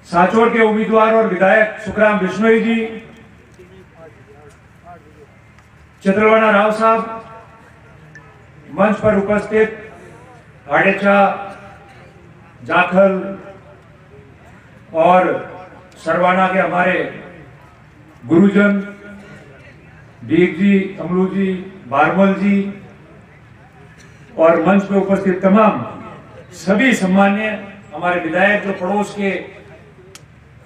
सांचौर के उम्मीदवार और विधायक सुखराम बिश्नोई जी, चित्रवाना राव साहब, मंच पर उपस्थित हाडेचा, जाखल और सरवाना के हमारे गुरुजन डीक जी, अमलू जी, बारमल जी और मंच पर उपस्थित तमाम सभी सम्मान्य हमारे विधायक जो पड़ोस के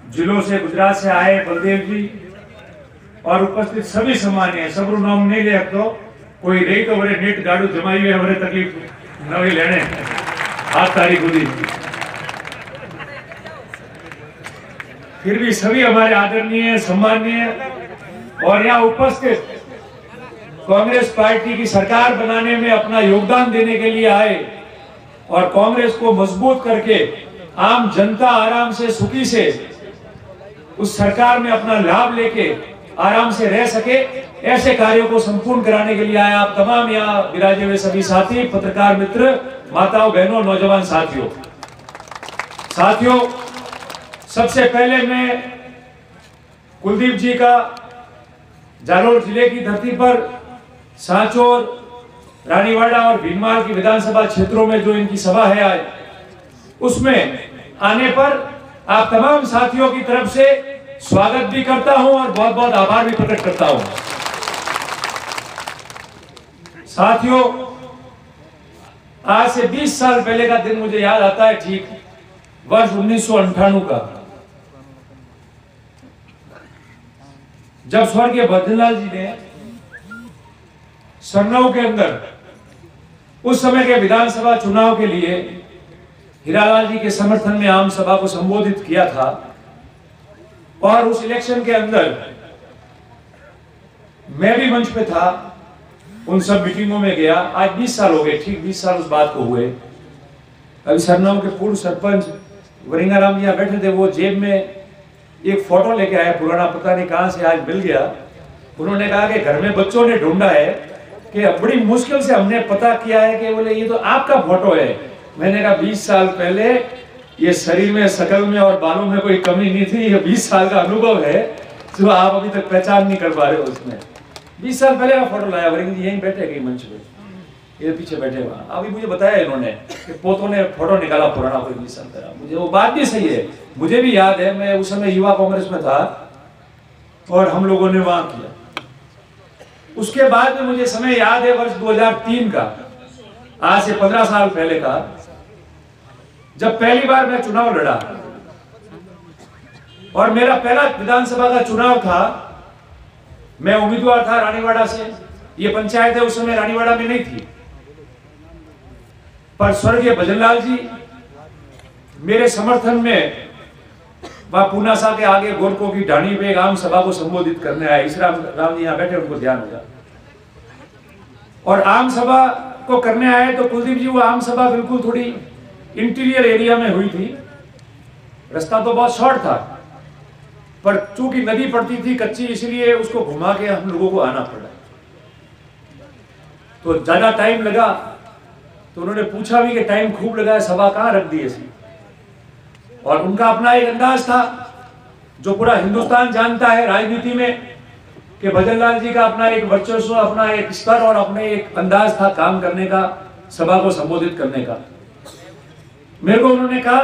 जिलों से गुजरात से आए, बलदेव जी और उपस्थित सभी सम्मान्य सबरू नाम नहीं ले तो कोई रही तो बड़े नेट गाड़ू जमाई हुए बड़े तकलीफ नवी लेने हाथ तारीख हुई। फिर भी सभी हमारे आदरणीय सम्माननीय और यहाँ उपस्थित कांग्रेस पार्टी की सरकार बनाने में अपना योगदान देने के लिए आए और कांग्रेस को मजबूत करके आम जनता आराम से सुखी से उस सरकार में अपना लाभ लेके आराम से रह सके, ऐसे कार्यों को संपूर्ण कराने के लिए आए आप तमाम यहाँ विराजे हुए सभी साथी, पत्रकार मित्र, माताओं, बहनों, नौजवान साथियों, सबसे पहले मैं कुलदीप जी का जालोर जिले की धरती पर सांचौर, रानीवाड़ा और भीनमाल की विधानसभा क्षेत्रों में जो इनकी सभा है आज, उसमें आने पर आप तमाम साथियों की तरफ से स्वागत भी करता हूं और बहुत बहुत आभार भी प्रकट करता हूं। साथियों, आज से 20 साल पहले का दिन मुझे याद आता है, ठीक वर्ष 1998 का, जब स्वर्गीय भजनलाल जी ने सरनऊ के अंदर उस समय के विधानसभा चुनाव के लिए हीरालाल जी के समर्थन में आम सभा को संबोधित किया था और उस इलेक्शन के अंदर मैं भी मंच पे था, उन सब मीटिंगों में गया। आज 20 साल हो गए, ठीक 20 साल उस बात को हुए। अभी सरनऊ के पूर्व सरपंच वरिंगाराम जी बैठे थे, वो जेब में एक फोटो लेके आया पुराना, पता नहीं कहां से आज मिल गया। उन्होंने कहा कि घर में बच्चों ने ढूंढा है कि बड़ी मुश्किल से हमने पता किया है कि बोले ये तो आपका फोटो है। मैंने कहा 20 साल पहले ये शरीर में, शकल में और बालों में कोई कमी नहीं थी, ये 20 साल का अनुभव है जो आप अभी तक पहचान नहीं कर पा रहे हो। उसमें 20 साल पहले का फोटो लाया, वरिंग जी यहीं बैठे गई मंच पे, ये पीछे बैठे वहां। अभी मुझे बताया इन्होंने कि पोतों ने फोटो निकाला पुराना कोई 20 साल पहले। मुझे वो बात भी सही है, मुझे भी याद है, मैं उस समय युवा कांग्रेस में था और हम लोगों ने वहां किया। उसके बाद में मुझे समय याद है वर्ष 2003 का, आज से 15 साल पहले का, जब पहली बार मैं चुनाव लड़ा और मेरा पहला विधानसभा का चुनाव था। मैं उम्मीदवार था रानीवाड़ा से, ये पंचायत है उस समय रानीवाड़ा में नहीं थी, पर स्वर्गीय भजनलाल जी मेरे समर्थन में वहां पूनासा के आगे गोरकों की ढाणी पे एक आम सभा को संबोधित करने आए। इस राम जी यहाँ बैठे, उनको ध्यान होगा। और आम सभा को करने आए तो कुलदीप जी, वो आम सभा बिल्कुल थोड़ी इंटीरियर एरिया में हुई थी, रास्ता तो बहुत शॉर्ट था, पर चूंकि नदी पड़ती थी कच्ची, इसलिए उसको घुमा के हम लोगों को आना पड़ा। तो ज्यादा टाइम लगा, तो उन्होंने पूछा भी कि टाइम खूब लगा है, सभा कहां रख दी ऐसी। और उनका अपना एक अंदाज था जो पूरा हिंदुस्तान जानता है राजनीति में, कि भजनलाल जी का अपना एक वर्चस्व, अपना एक स्तर और अपने एक अंदाज था काम करने का, सभा को संबोधित करने का। मेरे को उन्होंने कहा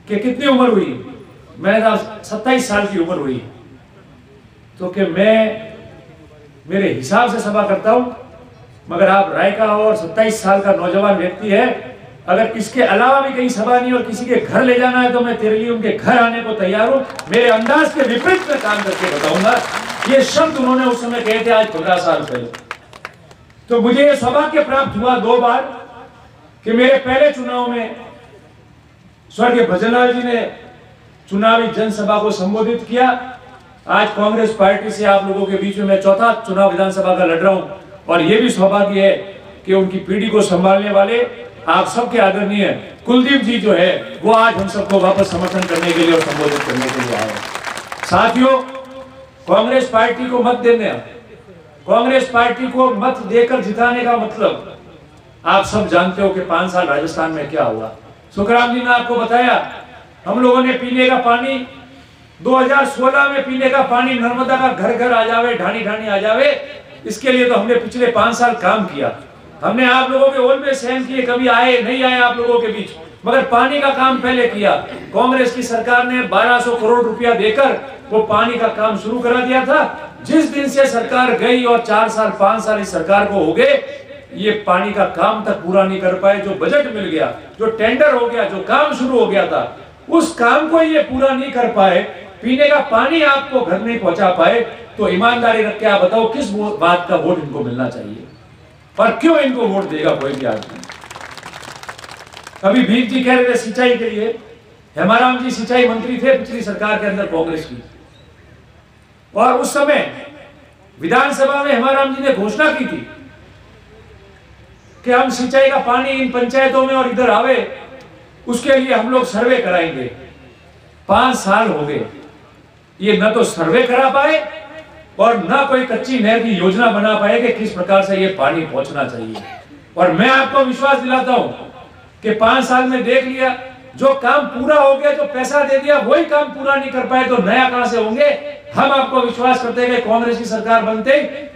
कि कितनी उम्र हुई, मैंने कहा 27 साल की उम्र हुई। तो कि मैं मेरे हिसाब से सभा करता हूं, मगर आप राय का हो और 27 साल का नौजवान व्यक्ति है, अगर इसके अलावा भी कहीं सभा नहीं और किसी के घर ले जाना है तो मैं तेरे लिए उनके घर आने को तैयार हूं, मेरे अंदाज के विपरीत में काम करके बताऊंगा। ये शब्द उन्होंने उस समय कहे थे, आज 15 साल पहले। तो मुझे यह सौभाग्य प्राप्त हुआ 2 बार कि मेरे पहले चुनाव में स्वर्गीय भजनलाल जी ने चुनावी जनसभा को संबोधित किया। आज कांग्रेस पार्टी से आप लोगों के बीच में मैं चौथा चुनाव विधानसभा का लड़ रहा हूं और यह भी सौभाग्य है कि उनकी पीढ़ी को संभालने वाले आप सबके आदरणीय कुलदीप जी जो है, वो आज हम सबको वापस समर्थन करने के लिए और संबोधित करने के लिए आए। साथियों, कांग्रेस पार्टी को मत देने, कांग्रेस पार्टी को मत देकर जिताने का मतलब आप सब जानते हो कि 5 साल राजस्थान में क्या हुआ। सुखराम जी ने आपको बताया हम लोगों ने पीने का पानी 2016 में पीने का पानी नर्मदा का घर घर आ जावे, ढाणी ढाणी आ जावे, इसके लिए तो हमने पिछले 5 साल काम किया। हमने आप लोगों के ओल में सहन किए, कभी आए नहीं आए आप लोगों के बीच, मगर पानी का काम पहले किया। कांग्रेस की सरकार ने 1200 करोड़ रुपया देकर वो पानी का काम शुरू करा दिया था। जिस दिन से सरकार गई और 4 साल 5 साल इस सरकार को हो गए, ये पानी का काम तक पूरा नहीं कर पाए। जो बजट मिल गया, जो टेंडर हो गया, जो काम शुरू हो गया था, उस काम को ये पूरा नहीं कर पाए। पीने का पानी आपको घर नहीं पहुंचा पाए, तो ईमानदारी रख के आप बताओ किस बात का वोट इनको मिलना चाहिए और क्यों इनको वोट देगा कोई भी आदमी। अभी भीख जी कह रहे थे सिंचाई के लिए, हेमाराम जी सिंचाई मंत्री थे पिछली सरकार के अंदर कांग्रेस की, और उस समय विधानसभा में हेमाराम जी ने घोषणा की थी कि हम सिंचाई का पानी इन पंचायतों में और इधर आवे, उसके लिए हम लोग सर्वे कराएंगे। 5 साल हो गए, ये न तो सर्वे करा पाए और न कोई कच्ची नहर की योजना बना पाए कि किस प्रकार से ये पानी पहुंचना चाहिए। और मैं आपको विश्वास दिलाता हूं कि 5 साल में देख लिया, जो काम पूरा हो गया, जो पैसा दे दिया, वही काम पूरा नहीं कर पाए तो नया कहां से होंगे। हम आपको विश्वास करते हैं कि कांग्रेस की सरकार बनते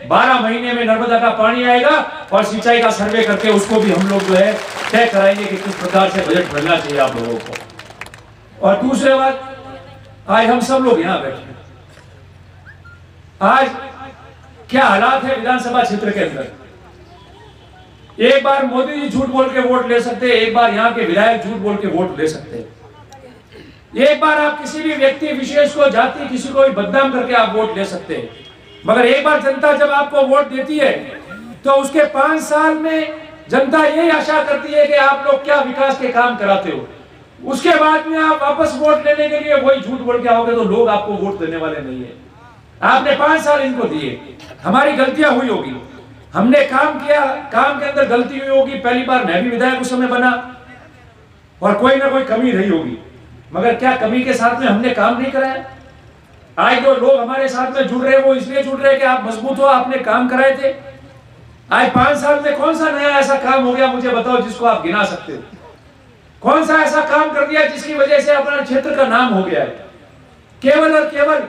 12 महीने में नर्मदा का पानी आएगा और सिंचाई का सर्वे करके उसको भी हम लोग जो है तय कराएंगे कि किस प्रकार से बजट मिलना चाहिए आप लोगों को। और दूसरी बात, आज हम सब लोग यहां बैठे, आज क्या हालात है विधानसभा क्षेत्र के अंदर। एक बार मोदी जी झूठ बोल के वोट ले सकते हैं, एक बार यहां के विधायक झूठ बोल के वोट ले सकते हैं, एक बार आप किसी भी व्यक्ति विशेष को, जाति किसी को भी बदनाम करके आप वोट ले सकते हैं। मगर एक बार जनता जब आपको वोट देती है तो उसके 5 साल में जनता यही आशा करती है कि आप लोग क्या विकास के काम कराते हो। उसके बाद में आप वापस वोट लेने के लिए वही झूठ बोल के आओगे तो लोग आपको वोट देने वाले नहीं है। आपने 5 साल इनको दिए, हमारी गलतियां हुई होगी, हमने काम किया, काम के अंदर गलती हुई होगी। पहली बार मैं भी विधायक उस समय बना और कोई ना कोई कमी रही होगी, मगर क्या कमी के साथ में हमने काम नहीं कराया? आज जो लोग हमारे साथ में जुड़ रहे हैं वो इसलिए जुड़ रहे हैं कि आप मजबूत हो, आपने काम कराए थे। आज 5 साल में कौन सा नया ऐसा काम हो गया मुझे बताओ जिसको आप गिना सकते हो? कौन सा ऐसा काम कर दिया जिसकी वजह से अपने क्षेत्र का नाम हो गया है? केवल और केवल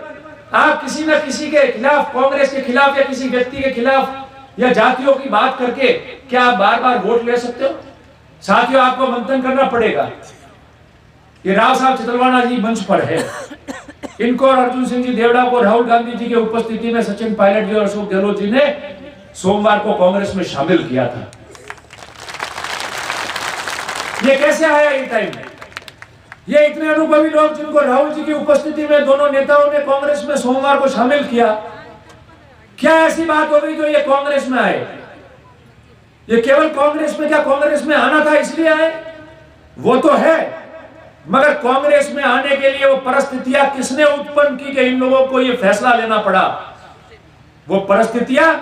आप किसी न किसी के खिलाफ, कांग्रेस के खिलाफ या किसी व्यक्ति के खिलाफ या जातियों की बात करके क्या आप बार बार वोट ले सकते हो? साथियों, आपको मंथन करना पड़ेगा। ये राव साहब चितलवाना जी मंच पर है, इनको और अर्जुन सिंह जी देवड़ा को राहुल गांधी जी की उपस्थिति में सचिन पायलट जी और अशोक गहलोत जी ने सोमवार को कांग्रेस में शामिल किया था। ये कैसे आया ये टाइम? ये इतने अनुभवी लोग जिनको राहुल जी की उपस्थिति में दोनों नेताओं ने कांग्रेस में सोमवार को शामिल किया, क्या ऐसी बात हो गई जो ये कांग्रेस में आए? ये केवल कांग्रेस में, क्या कांग्रेस में आना था इसलिए आए? वो तो है, मगर कांग्रेस में आने के लिए वो परिस्थितियां किसने उत्पन्न की कि इन लोगों को ये फैसला लेना पड़ा? वो परिस्थितियां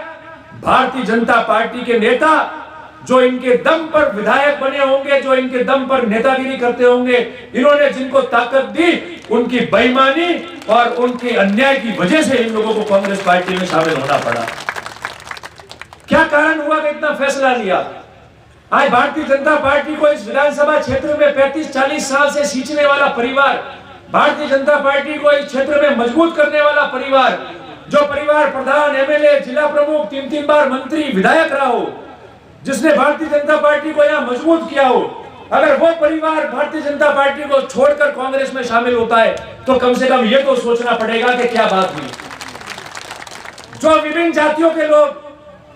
भारतीय जनता पार्टी के नेता जो इनके दम पर विधायक बने होंगे, जो इनके दम पर नेतागिरी करते होंगे, इन्होंने जिनको ताकत दी, उनकी बेईमानी और उनके अन्याय की वजह से इन लोगों को कांग्रेस पार्टी में शामिल होना पड़ा। क्या कारण हुआ कि इतना फैसला लिया? आज भारतीय जनता पार्टी को इस विधानसभा क्षेत्र में 35-40 साल से सींचने वाला परिवार, भारतीय जनता पार्टी को इस क्षेत्र में मजबूत करने वाला परिवार, जो परिवार प्रधान, एमएलए, जिला प्रमुख, 3-3 बार मंत्री, विधायक रहा हो, जिसने भारतीय जनता पार्टी को यहां मजबूत किया हो, अगर वो परिवार भारतीय जनता पार्टी को छोड़कर कांग्रेस में शामिल होता है तो कम से कम ये तो सोचना पड़ेगा कि क्या बात हुई। जो विभिन्न जातियों के लोग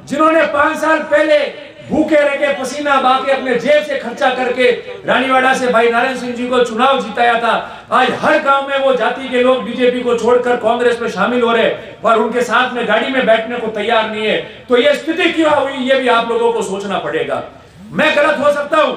जिन्होंने 5 साल पहले भूखे रह के, पसीना बहा के, अपने जेब से खर्चा करके रानीवाड़ा से भाई नारायण सिंह जी को चुनाव जिताया था, आज हर गांव में वो जाति के लोग बीजेपी को छोड़कर कांग्रेस में शामिल हो रहे और उनके साथ में गाड़ी में बैठने को तैयार नहीं है। तो ये स्थिति क्यों हुई, ये भी आप लोगों को सोचना पड़ेगा। मैं गलत हो सकता हूं,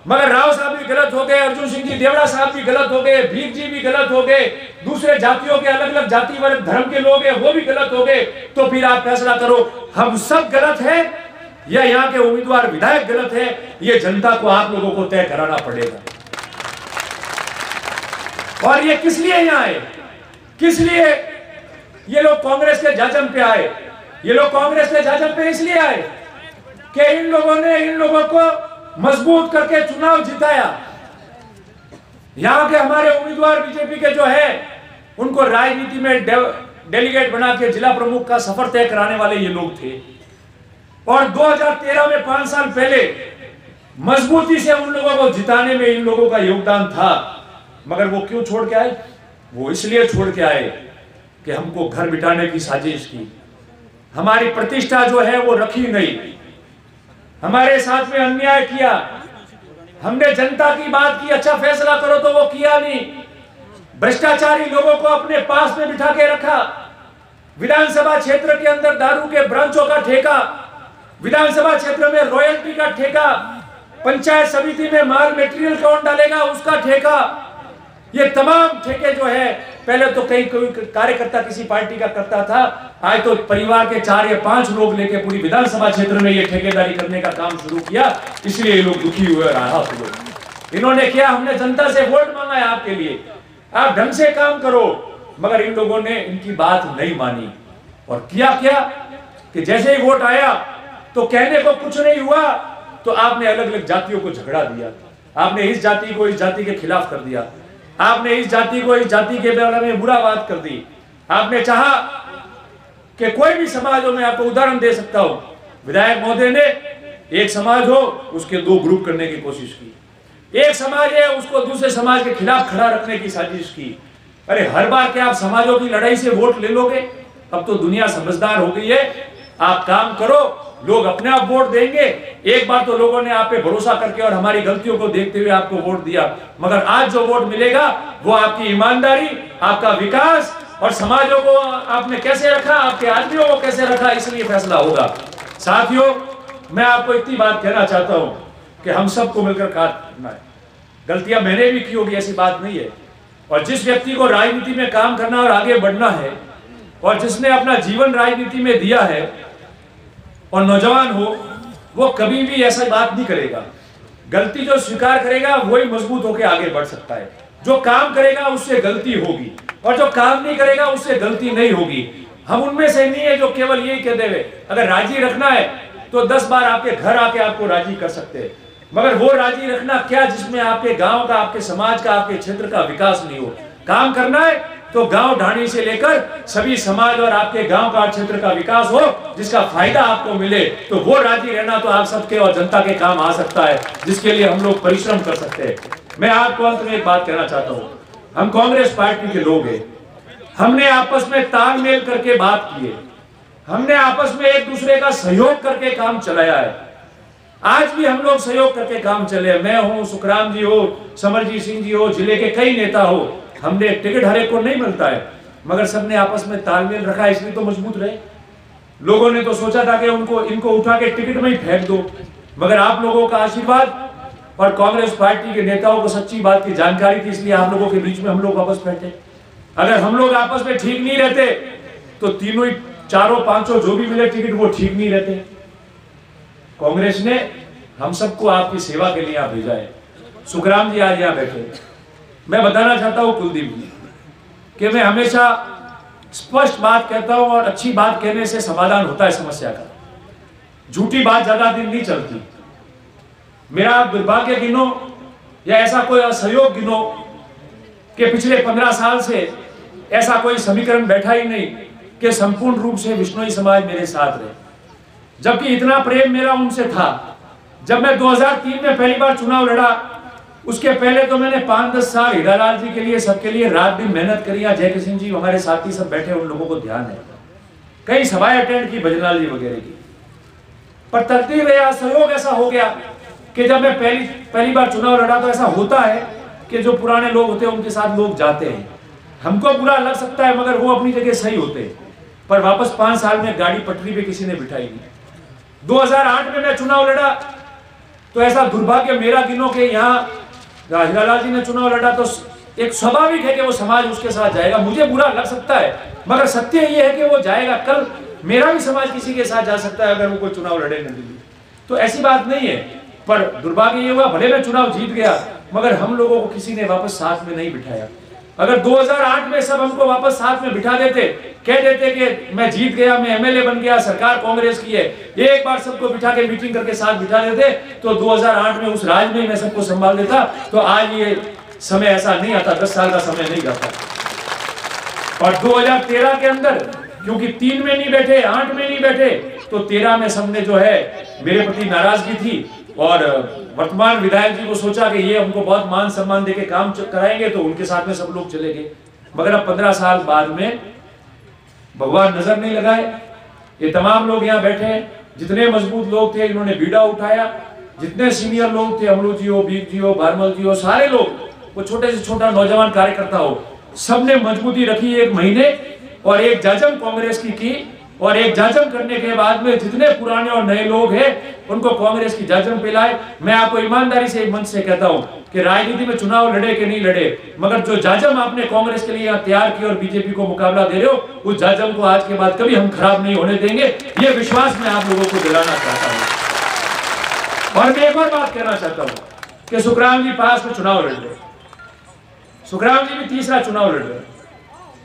मगर राव साहब भी गलत हो गए, अर्जुन सिंह जी देवड़ा साहब भी गलत हो गए, भीख जी भी गलत हो गए, दूसरे जातियों के अलग अलग जाति वर्ग धर्म के लोग हैं वो भी गलत हो गए। तो फिर आप फैसला करो, हम सब गलत है या यहाँ के उम्मीदवार विधायक गलत है? ये जनता को, आप लोगों को तय कराना पड़ेगा। और ये किस लिए यहाँ आए, किस लिए ये लोग कांग्रेस के जाजम पे आए? ये लोग कांग्रेस के जाजम पे इसलिए आए कि इन लोगों ने इन लोगों को मजबूत करके चुनाव जिताया। यहाँ के हमारे उम्मीदवार बीजेपी के जो है उनको राजनीति में डेलीगेट बना के जिला प्रमुख का सफर तय कराने वाले ये लोग थे। और 2013 में 5 साल पहले मजबूती से उन लोगों को जिताने में इन लोगों का योगदान था। मगर वो क्यों छोड़ के आए? वो इसलिए छोड़ के आए कि हमको घर बिठाने की साजिश की, हमारी प्रतिष्ठा जो है वो रखी नहीं, हमारे साथ में अन्याय किया, हमने जनता की बात की, अच्छा फैसला करो तो वो किया नहीं, भ्रष्टाचारी लोगों को अपने पास में बिठा के रखा, विधानसभा क्षेत्र के अंदर दारू के ब्रांचों का ठेका, विधानसभा क्षेत्र में रॉयल्टी का ठेका, पंचायत समिति में माल मटेरियल कौन डालेगा उसका ठेका, ये तमाम ठेके जो है पहले तो कोई कार्यकर्ता किसी पार्टी का करता था, आज तो परिवार के 4 या 5 लोग लेके पूरी विधानसभा क्षेत्र में ये ठेकेदारी करने का काम शुरू किया। इसलिए ये लोग दुखी हुए और आहत हुए। इन्होंने किया, हमने जनता से वोट मांगा है आपके लिए, आप ढंग से काम करो। मगर इन लोगों ने इनकी बात नहीं मानी और किया क्या कि जैसे ही वोट आया तो कहने को कुछ नहीं हुआ तो आपने अलग अलग जातियों को झगड़ा दिया, आपने इस जाति को इस जाति के खिलाफ कर दिया, आपने इस जाति को इस जाति के बारे में बुरा बात कर दी। आपने चाहा कि कोई भी समाज हो, मैं आपको उदाहरण दे सकता हूं, विधायक महोदय ने एक समाज हो उसके 2 ग्रुप करने की कोशिश की, एक समाज है उसको दूसरे समाज के खिलाफ खड़ा रखने की साजिश की। अरे हर बार क्या आप समाजों की लड़ाई से वोट ले लोगे? अब तो दुनिया समझदार हो गई है, आप काम करो, लोग अपने आप वोट देंगे। एक बार तो लोगों ने आप पे भरोसा करके और हमारी गलतियों को देखते हुए आपको वोट दिया, मगर आज जो वोट मिलेगा वो आपकी ईमानदारी, आपका विकास और समाजों को आपने कैसे रखा, आपके आदमियों को कैसे रखा, इसलिए फैसला होगा। साथियों, मैं आपको इतनी बात कहना चाहता हूं कि हम सबको मिलकर काम करना है। गलतियां मैंने भी की होगी, ऐसी बात नहीं है। और जिस व्यक्ति को राजनीति में काम करना और आगे बढ़ना है और जिसने अपना जीवन राजनीति में दिया है और नौजवान हो, वो कभी भी ऐसा बात नहीं करेगा। गलती जो स्वीकार करेगा वही मजबूत होकर आगे बढ़ सकता है। जो काम करेगा उससे गलती होगी और जो काम नहीं करेगा उससे गलती नहीं होगी। हम उनमें से नहीं है जो केवल यही कह देवे अगर राजी रखना है तो 10 बार आपके घर आके आपको राजी कर सकते हैं, मगर वो राजी रखना क्या जिसमें आपके गांव का, आपके समाज का, आपके क्षेत्र का विकास नहीं हो। काम करना है तो गांव ढाणी से लेकर सभी समाज और आपके गांव का क्षेत्र का विकास हो, जिसका फायदा आपको मिले, तो वो राजी रहना तो आप सबके और जनता के काम आ सकता है, जिसके लिए हम लोग परिश्रम कर सकते हैं। मैं आपको अंत में एक बात कहना चाहता हूं, हम कांग्रेस पार्टी के लोग हैं, हमने आपस में तालमेल करके बात की है, हमने आपस में एक दूसरे का सहयोग करके काम चलाया है। आज भी हम लोग सहयोग करके काम चले, मैं हूं, सुखराम जी हो, समरजीत सिंह जी हो, जिले के कई नेता हो, हमने टिकट हर एक को नहीं मिलता है, मगर सबने आपस में तालमेल रखा, इसलिए तो मजबूत रहे। लोगों ने तो सोचा था कि इनको उठा के टिकट में ही फेंक दो, मगर आप लोगों का आशीर्वाद और कांग्रेस पार्टी के नेताओं को सच्ची बात की जानकारी थी, इसलिए आप लोगों के बीच में हम लोग वापस बैठे। अगर हम लोग आपस में ठीक नहीं रहते तो तीनों ही, चारों, पांचों जो भी मिले टिकट वो ठीक नहीं रहते। कांग्रेस ने हम सबको आपकी सेवा के लिए यहाँ भेजा है। सुखराम जी आज यहाँ बैठे, मैं बताना चाहता हूँ कुलदीप जी कि मैं हमेशा स्पष्ट बात कहता हूँ और अच्छी बात कहने से समाधान होता है समस्या का, झूठी बात ज्यादा दिन नहीं चलती। मेरा दुर्भाग्य गिनो या ऐसा कोई असहयोग गिनो कि पिछले 15 साल से ऐसा कोई समीकरण बैठा ही नहीं कि संपूर्ण रूप से विश्नोई समाज मेरे साथ रहे, जबकि इतना प्रेम मेरा उनसे था। जब मैं 2003 में पहली बार चुनाव लड़ा, उसके पहले तो मैंने 5-10 साल हीरालाल जी के लिए, सबके लिए रात दिन मेहनत करी। जय किशन जी हमारे साथी सब बैठे, उन लोगों को ध्यान है, कई सभाएं अटेंड की भजनलाल जी वगैरह की। पर तरतीब या सहयोग ऐसा हो गया कि जब मैं पहली बार चुनाव लड़ा तो ऐसा होता है कि जो पुराने लोग होते हैं उनके साथ लोग जाते हैं। हमको बुरा लग सकता है मगर वो अपनी जगह सही होते हैं, पर वापस 5 साल में गाड़ी पटरी पे किसी ने बिठाई नहीं। 2008 में मैं चुनाव लड़ा तो ऐसा दुर्भाग्य मेरा गिनो के यहाँ हीरालाल जी ने चुनाव लड़ा तो एक स्वाभाविक है कि वो समाज उसके साथ जाएगा। मुझे बुरा लग सकता है मगर सत्य ये है कि वो जाएगा। कल मेरा भी समाज किसी के साथ जा सकता है अगर वो कोई चुनाव लड़े न दिल्ली, तो ऐसी बात नहीं है। पर दुर्भाग्य ये हुआ, भले मैं चुनाव जीत गया मगर हम लोगों को किसी ने वापस साथ में नहीं बिठाया। अगर 2008 में सब हमको वापस साथ में बिठा देते, कह देते कि मैं जीत गया, मैं एमएलए बन गया, सरकार कांग्रेस की है, एक बार सबको बिठा के मीटिंग करके साथ बिठा देते तो 2008 में उस राज में मैं सबको संभाल देता, तो आज ये समय ऐसा नहीं आता, 10 साल का समय नहीं जाता। और 2013 के अंदर क्योंकि 3 में नहीं बैठे, 8 में नहीं बैठे, तो 13 में सबने जो है मेरे प्रति नाराजगी थी और वर्तमान विधायक जी को सोचा कि ये हमको बहुत मान सम्मान देके काम कराएंगे, तो उनके साथ में सब लोग चले गए। मगर अब 15 साल बाद में भगवान नजर नहीं लगाए, ये तमाम लोग यहाँ बैठे हैं, जितने मजबूत लोग थे इन्होंने बीड़ा उठाया, जितने सीनियर लोग थे, अमरू जी हो, बीक जी हो, भारमल जी हो, सारे लोग, वो छोटे से छोटा नौजवान कार्यकर्ता हो, सबने मजबूती रखी 1 महीने और एक जाजम कांग्रेस की और एक जाजम करने के बाद में जितने पुराने और नए लोग हैं उनको कांग्रेस की जाजम पिलाए। मैं आपको ईमानदारी से एक मंच से कहता हूं कि राजनीति में चुनाव लड़े कि नहीं लड़े, मगर जो जाजम आपने कांग्रेस के लिए तैयार की और बीजेपी को मुकाबला दे रहे हो, उस जाजम को आज के बाद कभी हम खराब नहीं होने देंगे। ये विश्वास मैं आप लोगों को दिलाना चाहता हूं। और मैं एक और बात कहना चाहता हूं कि सुखराम जी पास में चुनाव लड़ रहे, सुखराम जी भी तीसरा चुनाव लड़ रहे,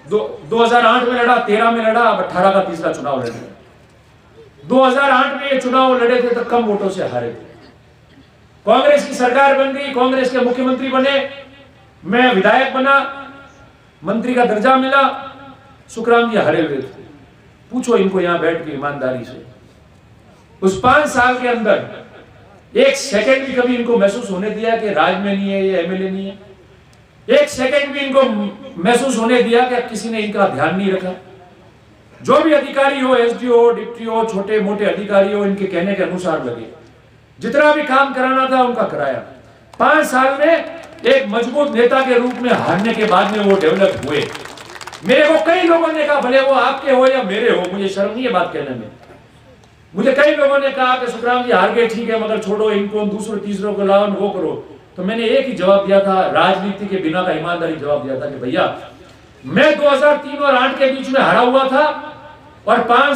2008 में लड़ा, 13 में लड़ा, अब 18 का तीसरा चुनाव लड़ रहे। 2008 में ये चुनाव लड़े थे तो कम वोटों से हारे थे। कांग्रेस की सरकार बन गई, कांग्रेस के मुख्यमंत्री बने, मैं विधायक बना, मंत्री का दर्जा मिला, सुखराम जी हारे हुए थे। पूछो इनको यहां बैठ के ईमानदारी से, उस 5 साल के अंदर 1 सेकंड भी कभी इनको महसूस होने दिया कि राज में नहीं है, ये एमएलए नहीं है? 1 सेकंड भी इनको महसूस होने दिया कि किसी ने इनका ध्यान नहीं रखा? जो भी अधिकारी हो, एसडीओ हो, डिप्टी हो, छोटे मोटे अधिकारी हो, इनके कहने के अनुसार लगे, जितना भी काम कराना था उनका कराया। 5 साल में एक मजबूत नेता के रूप में हारने के बाद में वो डेवलप हुए। मेरे को कई लोगों ने कहा, भले वो आपके हो या मेरे हो, मुझे शर्म नहीं है बात कहने में, मुझे कई लोगों ने कहा कि सुखराम जी हार गए, ठीक है, मगर छोड़ो इनको, दूसरे तीसरों को लाओ, वो करो। तो मैंने एक ही जवाब दिया था, राजनीति के बिना का ईमानदारी जवाब दिया था कि भैया मैं 2003 और 8 के बीच में हारा हुआ था और 5 साल